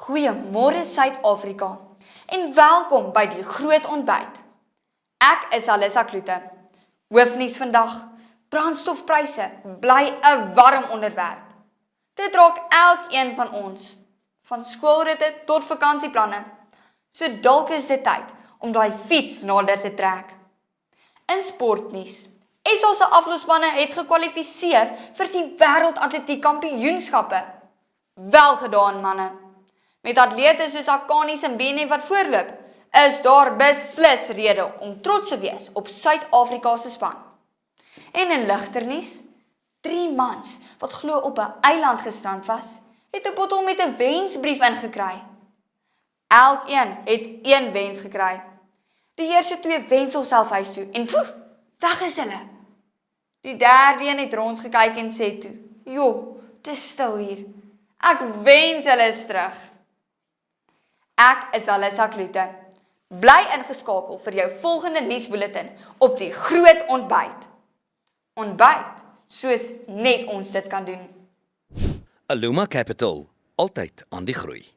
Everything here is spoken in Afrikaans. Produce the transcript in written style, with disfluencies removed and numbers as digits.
Goeiemôre Suid-Afrika en welkom by die groot ontbyt. Ek is Alissa Kloete. Hoofnuus vandag, brandstofpryse bly 'n warm onderwerp. Dit raak elkeen van ons, van skoolritte tot vakansieplanne. So dalk is dit tyd om daai fiets nader te trek. In sportnuus, SA se aflosspanne het gekwalifiseer vir die wêreldatletiek kampioenskappe. Wel gedaan manne. Met atlete soos Akani Simbine wat voorloop, is daar beslis rede om trots te wees op Suid-Afrika se span. En in ligter nuus, 3 mans wat glo op 'n eiland gestrand was, het 'n bottel met 'n wensbrief ingekry. Elkeen het 1 wens gekry. Die eerste 2 wens homself huis toe en poef, weg is hulle. Die derde een het rondgekyk en sê toe, "Joh, dis stil hier. Ek wens hulle is terug." Ek is Alissa Kloete. Bly ingeskakel vir jou volgende nuusbulletin op die groot ontbyt. Ontbyt, soos net ons dit kan doen. Aluma Capital, altyd aan die groei.